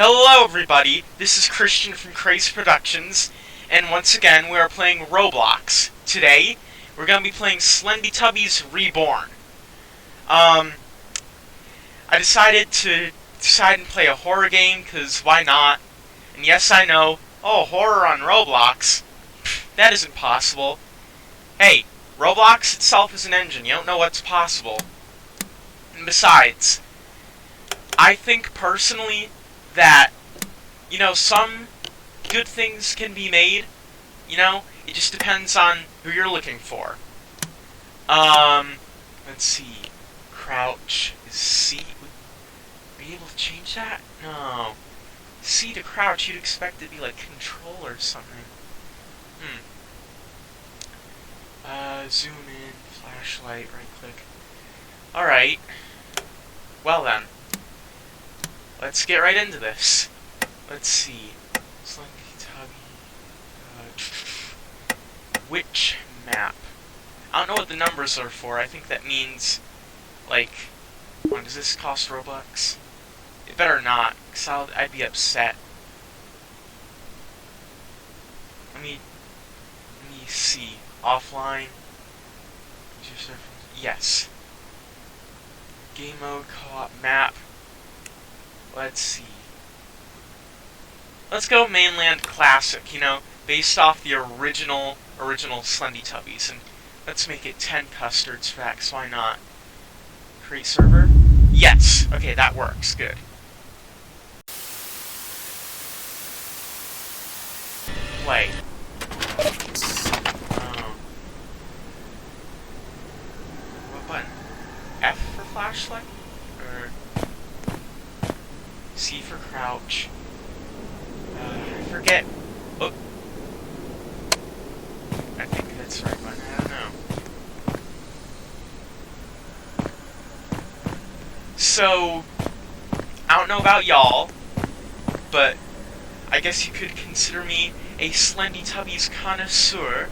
Hello everybody, this is Christian from Crazy Productions, and once again we are playing Roblox. Today, we're going to be playing Slendytubbies Reborn. I decided to play a horror game, because why not? And yes, I know, horror on Roblox? That isn't possible. Hey, Roblox itself is an engine, you don't know what's possible. And besides, I think personally that, some good things can be made, it just depends on who you're looking for. Let's see, crouch is C, are you able to change that? No, C to crouch, you'd expect it to be like control or something. Zoom in, flashlight, right click. Alright, well then. Let's get right into this. Let's see. Slendytubby. Which map? I don't know what the numbers are for. I think that means, like, does this cost Robux? It better not, because I'd be upset. Let me see. Offline. Yes. Game mode, co-op, map. Let's see. Let's go mainland classic, based off the original Slendytubbies, and let's make it 10 custards for that, 'cause why not? Create server? Yes! Okay, that works, good. Play. What button? F for flashlight? Or C for crouch. I forget. Oh. I think that's the right one. I don't know. So, I don't know about y'all, but I guess you could consider me a Slendytubbies connoisseur.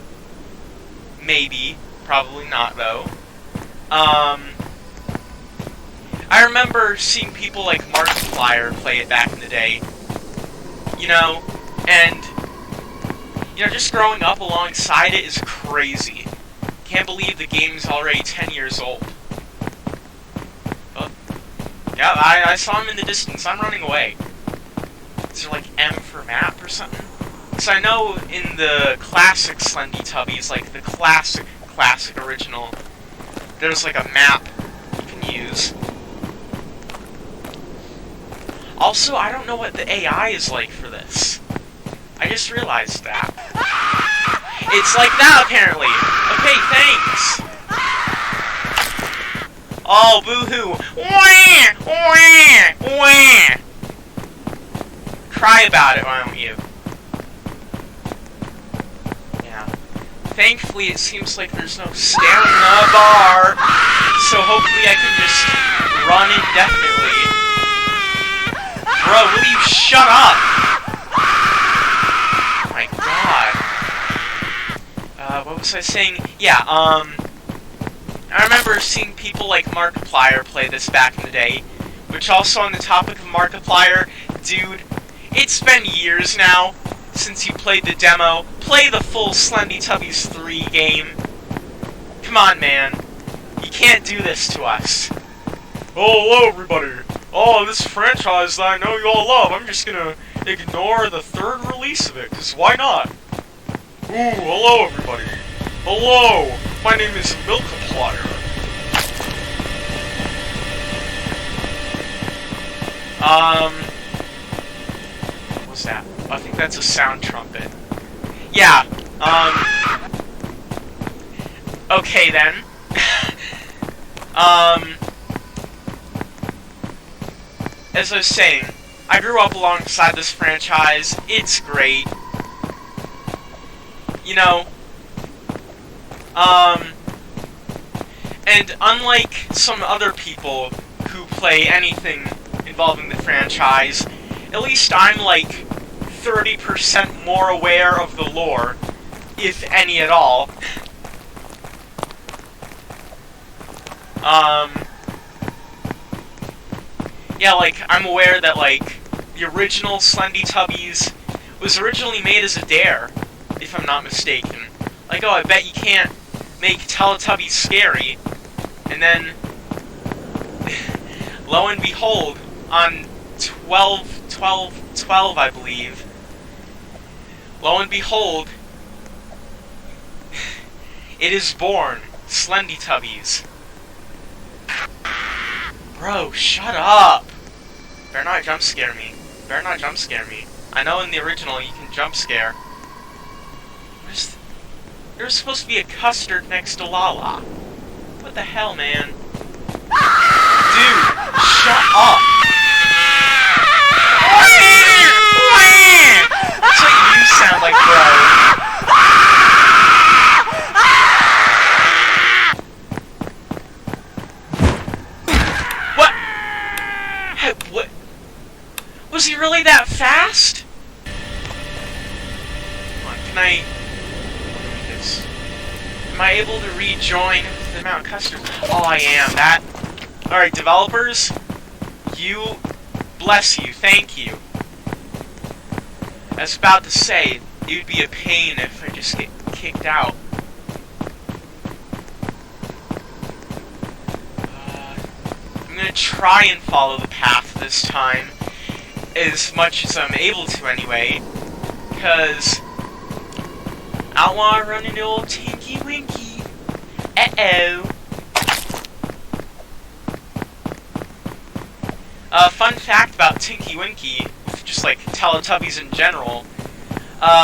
Maybe. Probably not, though. I remember seeing people like Markiplier play it back in the day, and, just growing up alongside it is crazy. Can't believe the game's already 10 years old. Oh, yeah, I saw him in the distance. I'm running away. Is there like M for map or something? Because I know in the classic Slendytubbies, like the classic original, there's like a map you can use. Also, I don't know what the AI is like for this. I just realized that. It's like that, apparently. Okay, thanks. Oh, boo-hoo. Wah! Wah! Wah! Cry about it, why don't you? Yeah. Thankfully, it seems like there's no stamina bar, so hopefully I can just run indefinitely. Bro, will you shut up? Oh my god. What was I saying? Yeah, I remember seeing people like Markiplier play this back in the day, which also on the topic of Markiplier, dude, it's been years now since you played the demo. Play the full Slendytubbies 3 game. Come on, man. You can't do this to us. Oh, hello, everybody. Oh, this franchise that I know you all love, I'm just gonna ignore the 3rd release of it, because why not? Ooh, hello everybody. Hello, my name is Milkiplier. What's that? I think that's a sound trumpet. Yeah, okay then. As I was saying, I grew up alongside this franchise. It's great. And unlike some other people who play anything involving the franchise, at least I'm like 30% more aware of the lore, if any at all. Yeah, like, I'm aware that, like, the original Slendytubbies was originally made as a dare, if I'm not mistaken. Like, oh, I bet you can't make Teletubbies scary. And then, lo and behold, on 12, I believe, lo and behold, it is born, Slendytubbies. Bro, shut up! Better not jump scare me. Better not jump scare me. I know in the original you can jump scare. There's supposed to be a custard next to Lala. What the hell, man? Dude, shut up! That's what you sound like, bro. What? Was he really that fast? Come on, can I... Am I able to rejoin the Mount Custard? Oh, I am. That... Alright, developers. You... Bless you. Thank you. I was about to say, it would be a pain if I just get kicked out. I'm gonna try and follow the path this time, as much as I'm able to anyway, because I don't want to run into old Tinky Winky. Uh-oh. Fun fact about Tinky Winky, just like Teletubbies in general,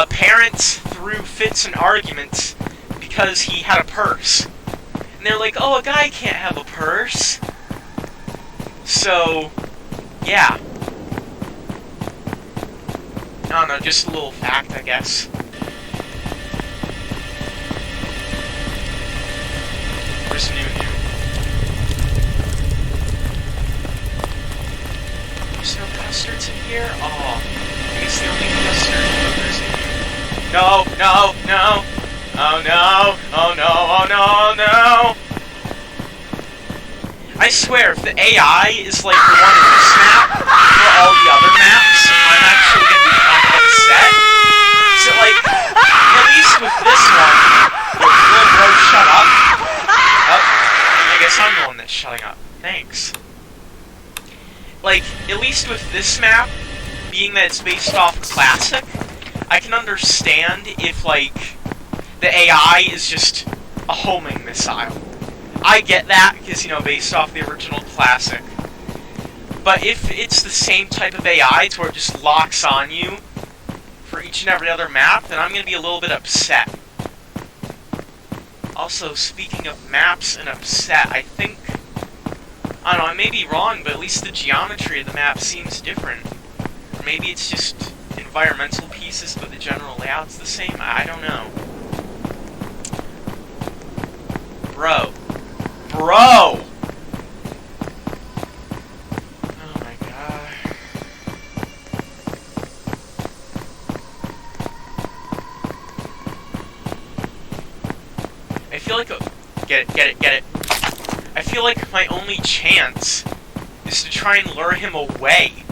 parents threw fits and arguments because he had a purse. And they're like, oh, a guy can't have a purse. So, yeah. I don't know, just a little fact, I guess. Where's New? There's no custards in here? Oh, I guess the only custard. Oh, there's no, no. Oh no, oh no, oh no, no. I swear, if the AI is like the one in this map for all the other maps, I'm actually gonna be kind of upset. So like, at least with this one, will bro shut up? Oh, I guess I'm the one that's shutting up. Thanks. Like, at least with this map, being that it's based off Classic, I can understand if, like, the AI is just a homing missile. I get that, because, you know, based off the original Classic. But if it's the same type of AI to where it just locks on you for each and every other map, then I'm going to be a little bit upset. Also, speaking of maps and upset, I think... I don't know, I may be wrong, but at least the geometry of the map seems different. Or maybe it's just environmental pieces, but the general layout's the same? I don't know. Bro. Bro! Oh my god. I feel like... Get it. I feel like my only chance is to try and lure him away.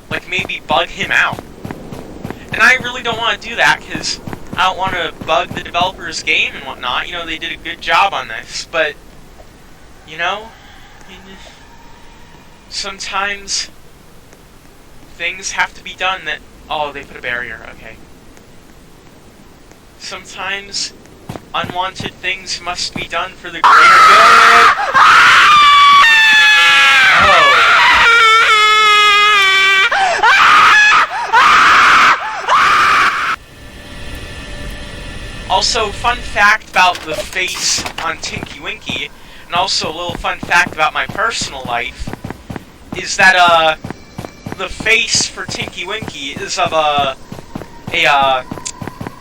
Like, maybe bug him out. And I really don't want to do that, because I don't want to bug the developer's game and whatnot. You know, they did a good job on this, but, you know, sometimes things have to be done that... Oh, they put a barrier, okay. Sometimes unwanted things must be done for the greater good. Oh. Also, fun fact about the face on Tinky Winky, and also a little fun fact about my personal life, is that, the face for Tinky Winky is of a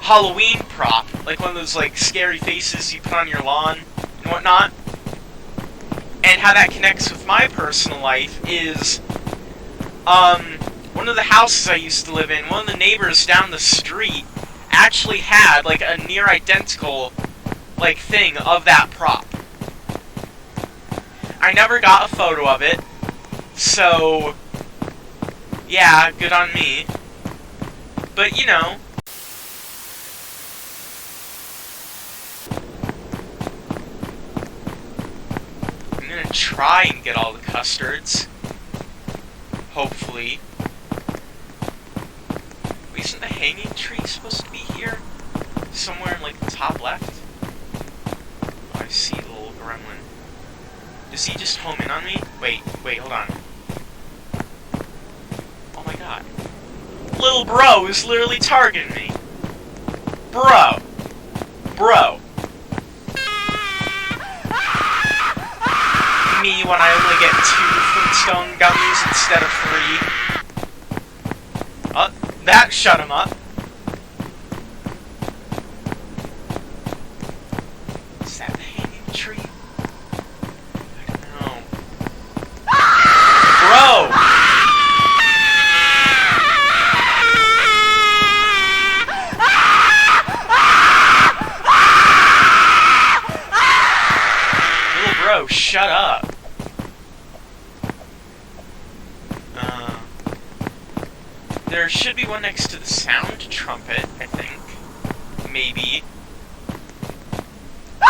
Halloween prop, like one of those, like, scary faces you put on your lawn and whatnot. And how that connects with my personal life is, one of the houses I used to live in, one of the neighbors down the street actually had, like, a near identical, like, thing of that prop. I never got a photo of it, so, Yeah, good on me. But, you know... I'm gonna try and get all the custards. Hopefully. Wait, isn't the hanging tree supposed to be here? Somewhere in, like, the top left? Oh, I see the little gremlin. Does he just home in on me? Wait, hold on. Oh my god. Little bro is literally targeting me. Bro. Me when I only get 2 Flintstone gummies instead of 3. Oh, that shut him up. Is that the hanging tree? I don't know. Bro! Little bro, shut up. There should be one next to the sound trumpet, I think. Maybe. Bro!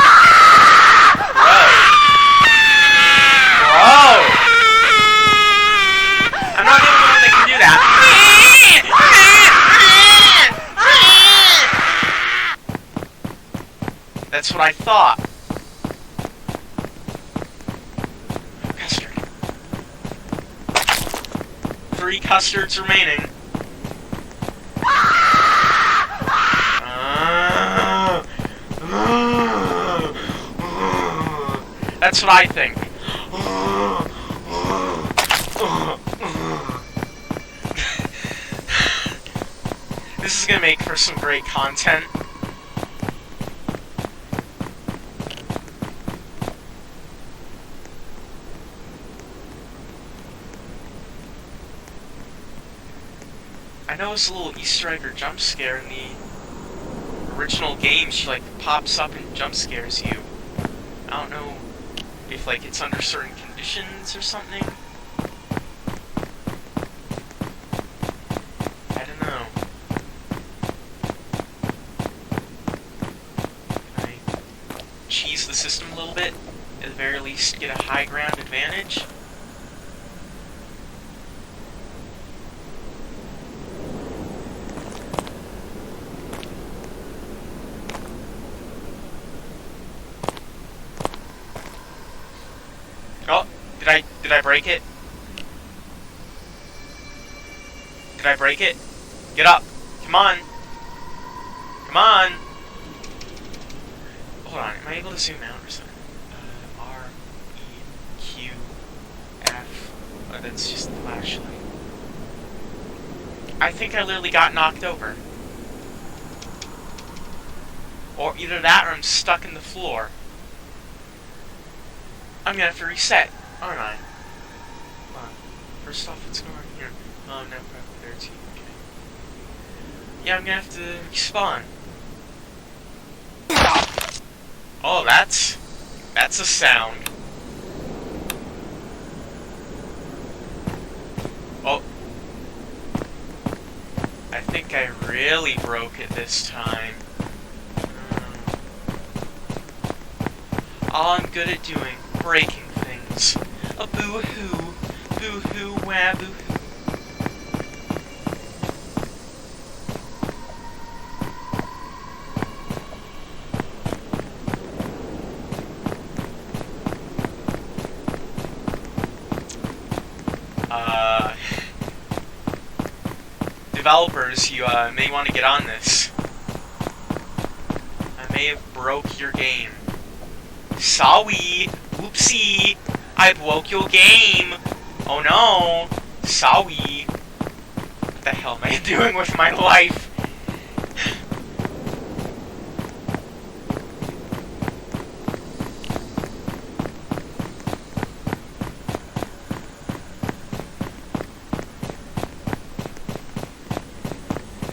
I'm not the only one that can do that. That's what I thought. Custard. 3 custards remaining. That's what I think. This is gonna make for some great content. I know it's a little Easter egg or jump scare in the original game. She like pops up and jump scares you. I don't know if like it's under certain conditions or something. I don't know. Can I cheese the system a little bit? At the very least get a high ground advantage? Did I break it? Did I break it? Get up. Come on. Come on. Hold on. Am I able to zoom out or something? R, E, Q, F. Oh, that's just the flashlight. I think I literally got knocked over. Or either that or I'm stuck in the floor. I'm gonna have to reset, aren't I? Hold on. First off, what's going on here? Oh, no, 13. Okay. Yeah, I'm gonna have to respawn. Oh, that's a sound. Oh. I think I really broke it this time. All I'm good at doing, breaking things. A boo-hoo, boo-hoo, wah, boo-hoo. Developers, you may want to get on this. I may have broke your game. Sorry, whoopsie, I broke your game. Oh no, sorry. What the hell am I doing with my life?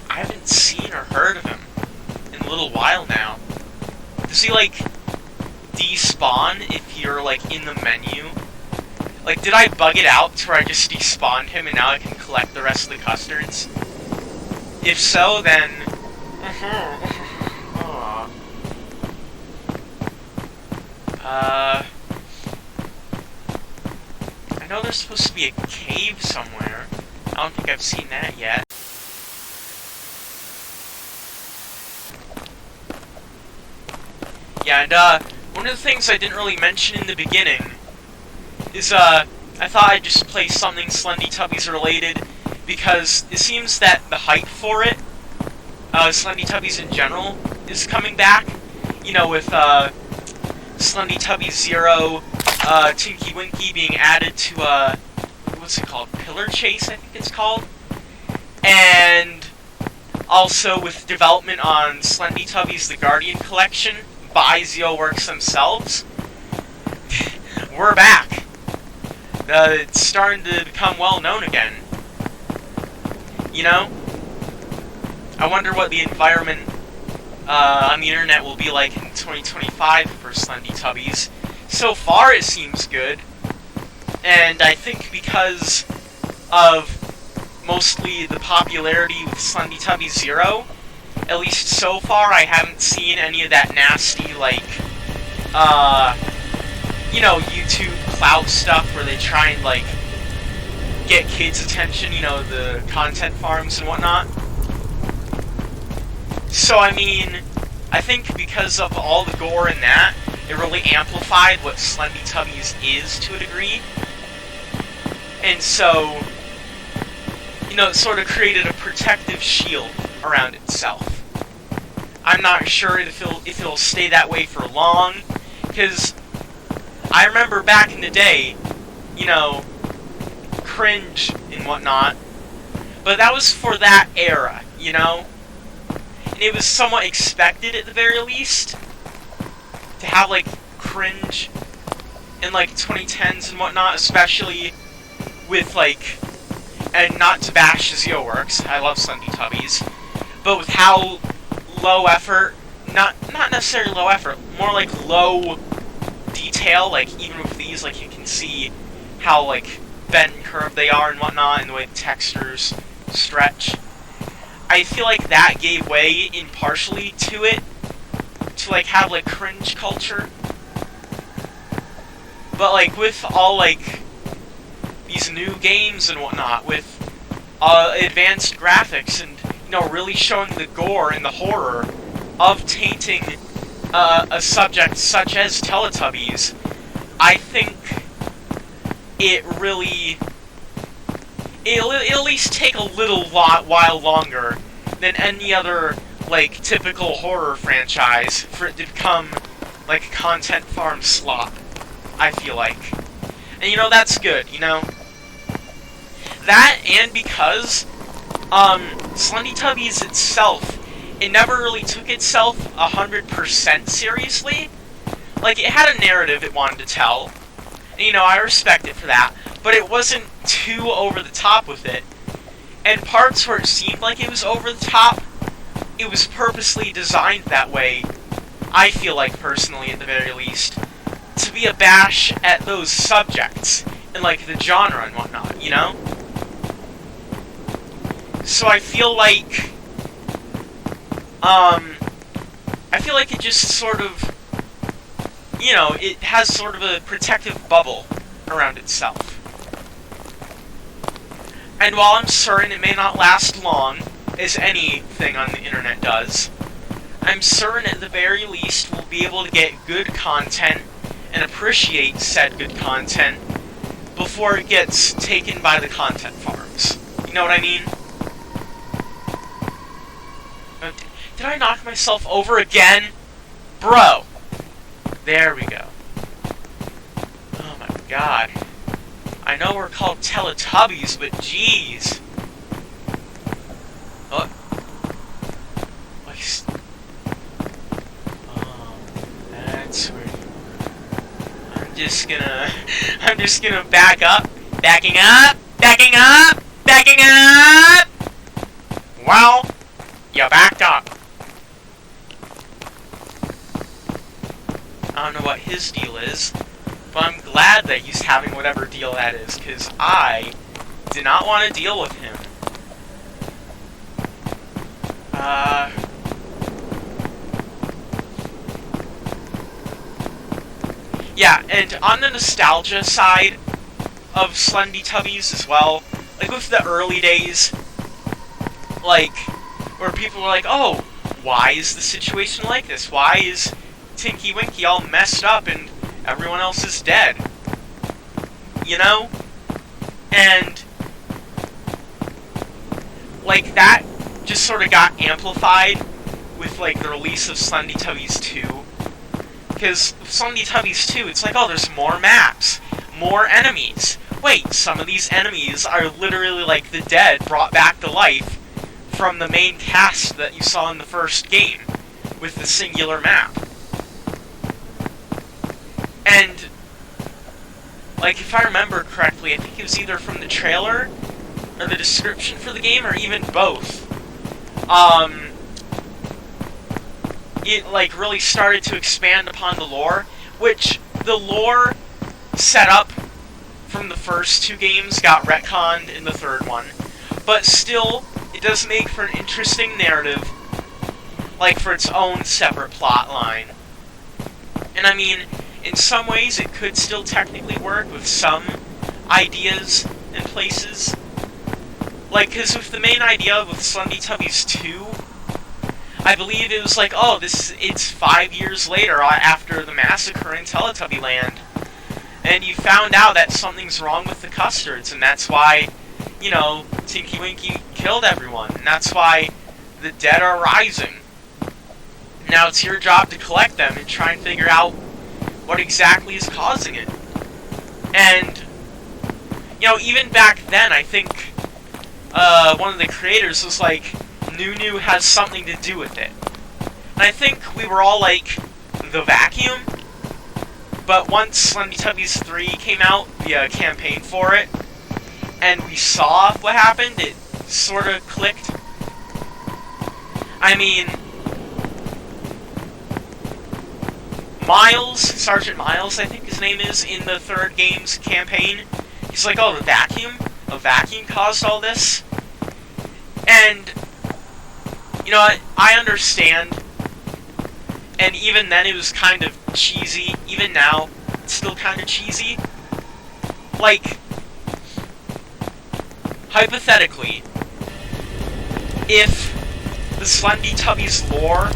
I haven't seen or heard of him in a little while now. Does he like despawn if you're like in the menu? Like, did I bug it out to where I just despawned him and now I can collect the rest of the custards? If so, then... I know there's supposed to be a cave somewhere. I don't think I've seen that yet. Yeah, and, one of the things I didn't really mention in the beginning is, I thought I'd just play something Slendytubbies related, because it seems that the hype for it, Slendytubbies in general, is coming back. You know, with, Slendytubbies 0, Tinky Winky being added to, what's it called? Pillar Chase, I think it's called. And also with development on Slendytubbies The Guardian Collection by ZeoWorks themselves. We're back. It's starting to become well known again. You know? I wonder what the environment on the internet will be like in 2025 for Slendytubbies. So far, it seems good. And I think because of mostly the popularity with Slendytubbies 0, at least so far, I haven't seen any of that nasty, like, you know, YouTube clout stuff where they try and, like, get kids' attention, you know, the content farms and whatnot. So, I mean, I think because of all the gore in that, it really amplified what Slendytubbies is to a degree. And so, you know, it sort of created a protective shield around itself. I'm not sure if it'll stay that way for long, because I remember back in the day, you know, cringe and whatnot, but that was for that era, you know? And it was somewhat expected, at the very least, to have, like, cringe in, like, 2010s and whatnot, especially with, like, and not to bash ZeoWorks, I love Slendytubbies, but with how low effort, not necessarily low effort, more like low detail, like, even with these, like, you can see how, like, bent and curved they are and whatnot, and the way the textures stretch. I feel like that gave way impartially to it, to, like, have, like, cringe culture. But, like, with all, like, these new games and whatnot, with advanced graphics and, you know, really showing the gore and the horror of tainting a subject such as Teletubbies, I think it'll at least take a little while longer than any other, like, typical horror franchise for it to become, like, a content farm slop, I feel like. And, you know, that's good, you know? That, and because, Slendytubbies itself, it never really took itself 100% seriously. Like, it had a narrative it wanted to tell, and, you know, I respect it for that, but it wasn't too over the top with it. And parts where it seemed like it was over the top, it was purposely designed that way, I feel like, personally, at the very least, to be a bash at those subjects, and, like, the genre and whatnot, you know? So I feel like, it just sort of, you know, it has sort of a protective bubble around itself. And while I'm certain it may not last long, as anything on the internet does, I'm certain at the very least we'll be able to get good content and appreciate said good content before it gets taken by the content farms. You know what I mean? Did I knock myself over again? Bro! There we go. Oh my god. I know we're called Teletubbies, but jeez. Oh. Oh, that's weird. I'm just gonna back up. Backing up! Backing up! Backing up! Well, you backed up. I don't know what his deal is, But I'm glad that he's having whatever deal that is, because I did not want to deal with him. Yeah, and on the nostalgia side of Slendytubbies as well, like with the early days, like, where people were like, oh, why is the situation like this? Why is Tinky Winky all messed up and everyone else is dead? You know? And, like, that just sort of got amplified with, like, the release of Slendytubbies 2. Because with Slendytubbies 2, it's like, oh, there's more maps, more enemies. Wait, some of these enemies are literally like the dead brought back to life from the main cast that you saw in the first game with the singular map. And, like, if I remember correctly, I think it was either from the trailer or the description for the game, or even both. It, like, really started to expand upon the lore, which the lore set up from the first two games got retconned in the third one. But still, it does make for an interesting narrative, like, for its own separate plot line. And I mean, in some ways, it could still technically work with some ideas and places. Like, because with the main idea with Slendytubbies 2, I believe it was like, oh, it's 5 years later after the massacre in Teletubby Land, and you found out that something's wrong with the custards, and that's why, you know, Tinky Winky killed everyone, and that's why the dead are rising. Now it's your job to collect them and try and figure out what exactly is causing it. And, you know, even back then, I think one of the creators was like, Nunu has something to do with it. And I think we were all like, the vacuum? But once Slendytubbies 3 came out, the campaign for it, and we saw what happened, it sort of clicked. I mean, Miles, Sergeant Miles, I think his name is, in the third game's campaign, he's like, oh, the vacuum? A vacuum caused all this? And, you know, I understand, and even then it was kind of cheesy. Even now, it's still kind of cheesy. Like, hypothetically, if the Slendytubbies lore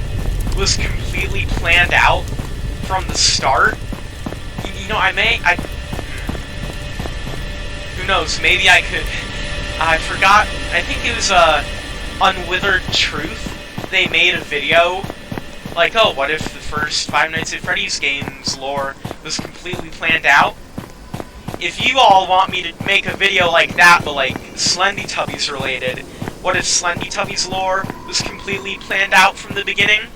was completely planned out from the start, you know, who knows, maybe I could, I forgot, I think it was, Unwithered Truth, they made a video, like, oh, what if the first Five Nights at Freddy's game's lore was completely planned out? If you all want me to make a video like that, but, like, Slendytubbies related, what if Slendytubbies lore was completely planned out from the beginning?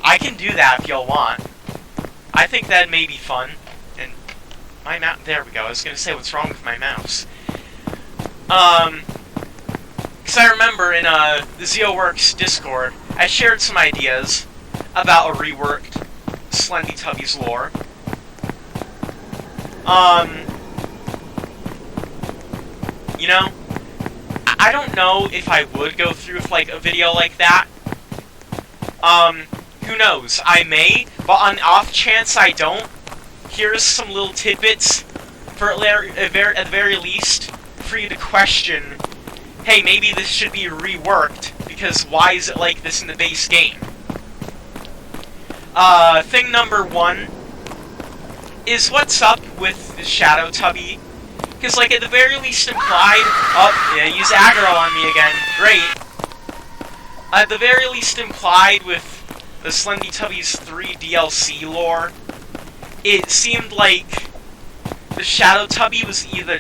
I can do that if y'all want. I think that may be fun. And my mouse, there we go, I was gonna say, what's wrong with my mouse? Because I remember in the ZeoWorks Discord, I shared some ideas about a reworked Slendytubbies lore. You know, I don't know if I would go through with, like, a video like that. Who knows? I may, but on the off chance I don't, here's some little tidbits for at the very least for you to question, hey, maybe this should be reworked, because why is it like this in the base game? Thing number one is what's up with the Shadow Tubby. Because, like, at the very least implied... Oh, yeah, use aggro on me again. Great. At the very least implied with the Slendytubbies 3 DLC lore, it seemed like the Shadow Tubby was either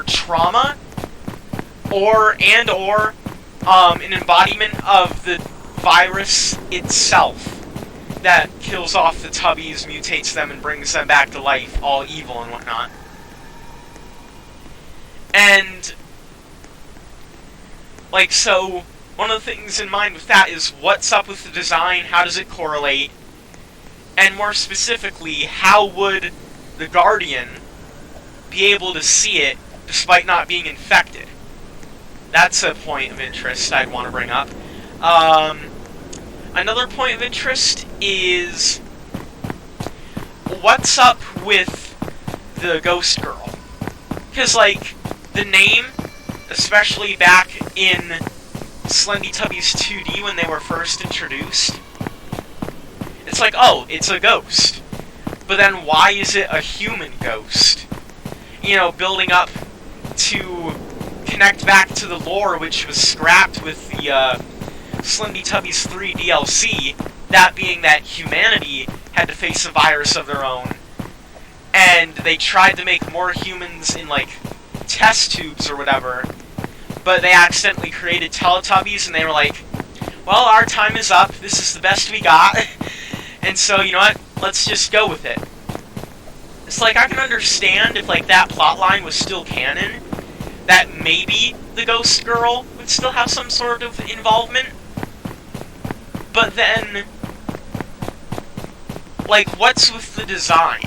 trauma or an embodiment of the virus itself that kills off the Tubbies, mutates them, and brings them back to life, all evil and whatnot. And, like, so, one of the things in mind with that is what's up with the design, how does it correlate, and more specifically, how would the Guardian be able to see it despite not being infected? That's a point of interest I'd want to bring up. Another point of interest is what's up with the Ghost Girl? Because, like, the name, especially back in Slendytubbies 2D when they were first introduced, it's like, oh, it's a ghost. But then why is it a human ghost? You know, building up to connect back to the lore, which was scrapped with the Slendytubbies 3 DLC, that being that humanity had to face a virus of their own, and they tried to make more humans in, like, test tubes or whatever, but they accidentally created Teletubbies, and they were like, well, our time is up, this is the best we got, and so, you know what, let's just go with it. It's like, I can understand if, like, that plotline was still canon, that maybe the Ghost Girl would still have some sort of involvement, but then, like, what's with the design?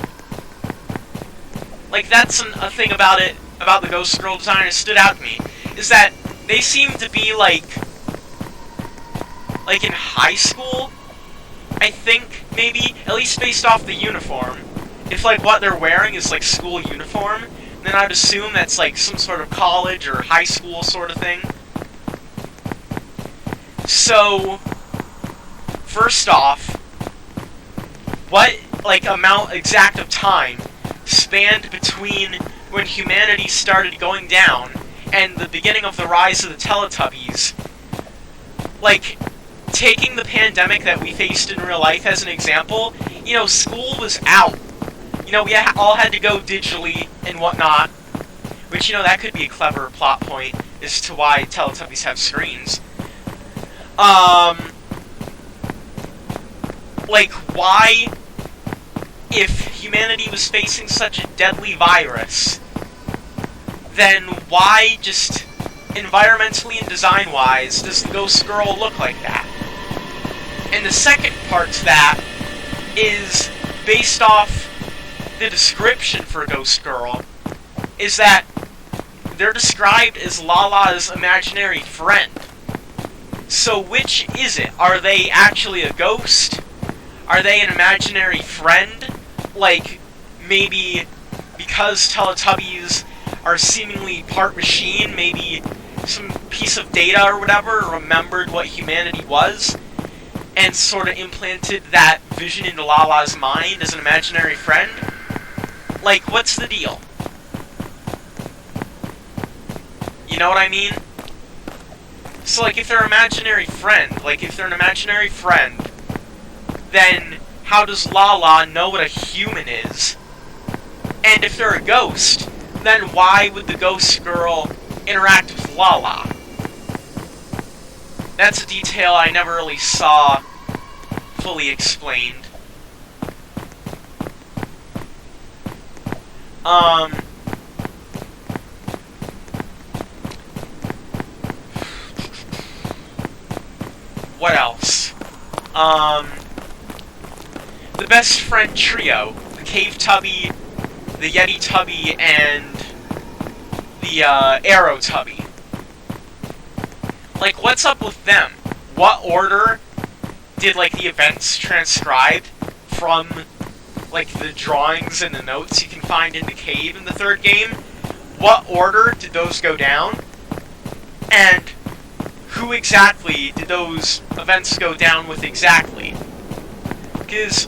Like, that's a thing about it, about the Ghost Girl design that stood out to me, is that they seem to be, like in high school, I think, maybe, at least based off the uniform. If, like, what they're wearing is, like, school uniform, then I'd assume that's, like, some sort of college or high school sort of thing. So, first off, what, like, amount exact of time spanned between when humanity started going down and the beginning of the rise of the Teletubbies? Like, taking the pandemic that we faced in real life as an example, you know, school was out. You know, we all had to go digitally and whatnot, which, you know, that could be a clever plot point as to why Teletubbies have screens. Like, why, if humanity was facing such a deadly virus, then why, just environmentally and design-wise, does the Ghost Girl look like that? And the second part to that is, based off the description for Ghost Girl, is that they're described as Lala's imaginary friend. So which is it? Are they actually a ghost? Are they an imaginary friend? Like, maybe because Teletubbies are seemingly part machine, maybe some piece of data or whatever remembered what humanity was, and sort of implanted that vision into Lala's mind as an imaginary friend? Like, what's the deal? You know what I mean? So, like, if they're an imaginary friend, then how does Lala know what a human is? And if they're a ghost, then why would the Ghost Girl interact with Lala? That's a detail I never really saw fully explained. What else? The best friend trio, the Cave Tubby, the Yeti Tubby, and the Arrow Tubby. Like, what's up with them? What order did, like, the events transcribed from, like, the drawings and the notes you can find in the cave in the third game? What order did those go down? And who exactly did those events go down with exactly? Because,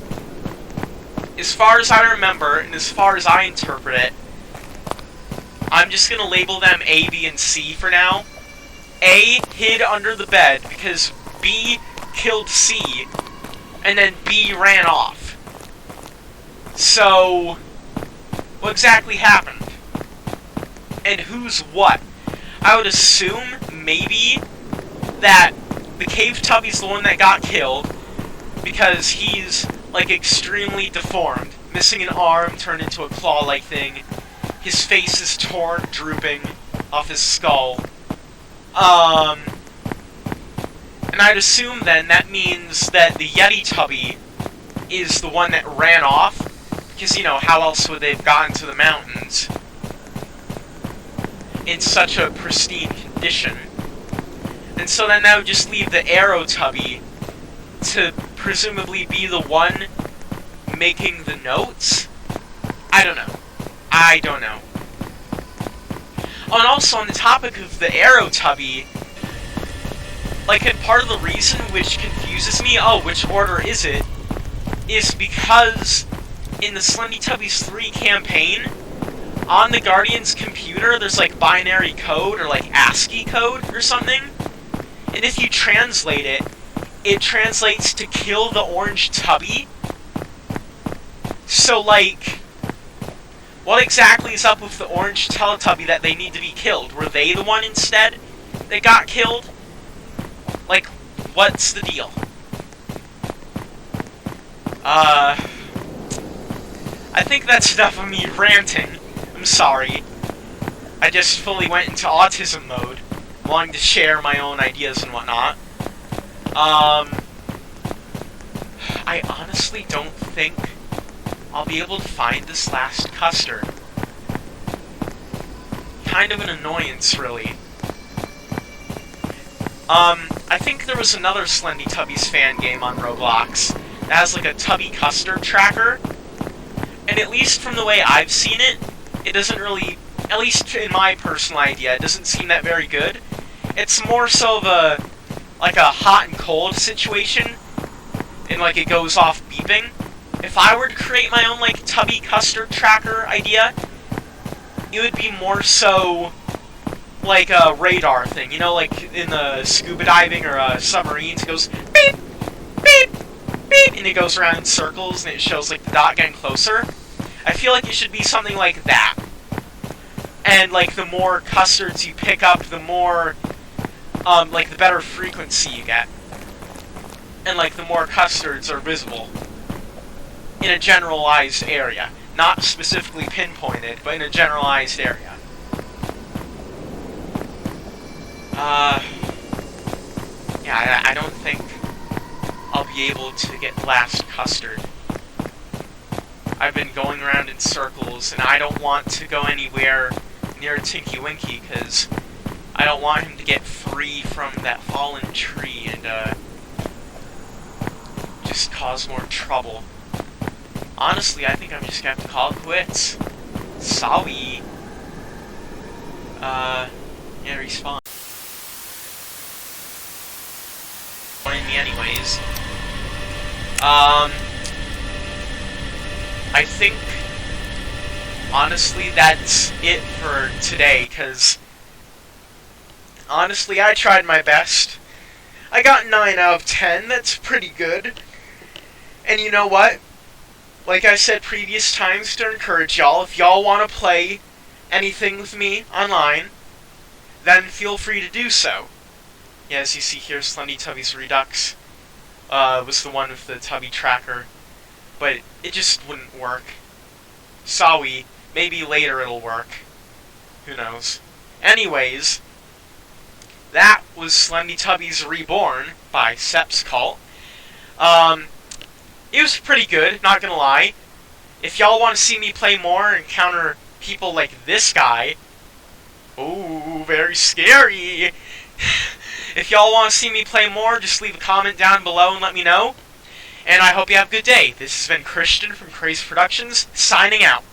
as far as I remember, and as far as I interpret it, I'm just going to label them A, B, and C for now. A hid under the bed because B killed C, and then B ran off. So, what exactly happened? And who's what? I would assume, maybe, that the Cave Tubby's the one that got killed, because he's, like, extremely deformed, missing an arm turned into a claw-like thing, his face is torn, drooping off his skull. And I'd assume then that means that the Yeti Tubby is the one that ran off, Because, you know, how else would they have gotten to the mountains in such a pristine condition? And so then that would just leave the Arrow Tubby to presumably be the one making the notes? I don't know. I don't know. Oh, and also on the topic of the Arrow Tubby, like, and part of the reason which confuses me, oh, which order is it, is because in the Slendytubbies 3 campaign, on the Guardian's computer, there's like binary code or like ASCII code or something, and if you translate it, it translates to kill the orange tubby. So, like, what exactly is up with the orange Teletubby that they need to be killed? Were they the one instead that got killed? Like, what's the deal? I think that's enough of me ranting. I'm sorry. I just fully went into autism mode, wanting to share my own ideas and whatnot. I honestly don't think I'll be able to find this last custard. Kind of an annoyance, really. I think there was another Slendytubbies fan game on Roblox that has like a Tubby custard tracker, and at least from the way I've seen it, it doesn't really, at least in my personal idea, it doesn't seem that very good. It's more so of a, like a hot and cold situation, and like it goes off beeping. If I were to create my own like Tubby custard tracker idea, it would be more so like a radar thing, you know, like in the scuba diving or submarines, it goes beep, beep, beep, and it goes around in circles and it shows like the dot getting closer. I feel like it should be something like that. And like the more custards you pick up, the more like the better frequency you get. And like the more custards are visible in a generalized area. Not specifically pinpointed, but in a generalized area. Yeah, I don't think I'll be able to get last custard. I've been going around in circles, and I don't want to go anywhere near Tinky Winky, because I don't want him to get free from that fallen tree and, just cause more trouble. Honestly, I think I'm just gonna have to call it quits. Sorry. Yeah, respawn. Join me anyways. I think, honestly, that's it for today, because, honestly, I tried my best. I got 9 out of 10, that's pretty good. And you know what? Like I said previous times to encourage y'all, if y'all want to play anything with me online, then feel free to do so. Yeah, as you see here, Slendytubbies Redux was the one with the Tubby tracker, but it just wouldn't work. Sorry, maybe later it'll work. Who knows? Anyways, that was Slendytubbies Reborn by Seps Cult. It was pretty good, not gonna lie. If y'all want to see me play more and encounter people like this guy, ooh, very scary. If y'all want to see me play more, just leave a comment down below and let me know. And I hope you have a good day. This has been Christian from Crazy Productions, signing out.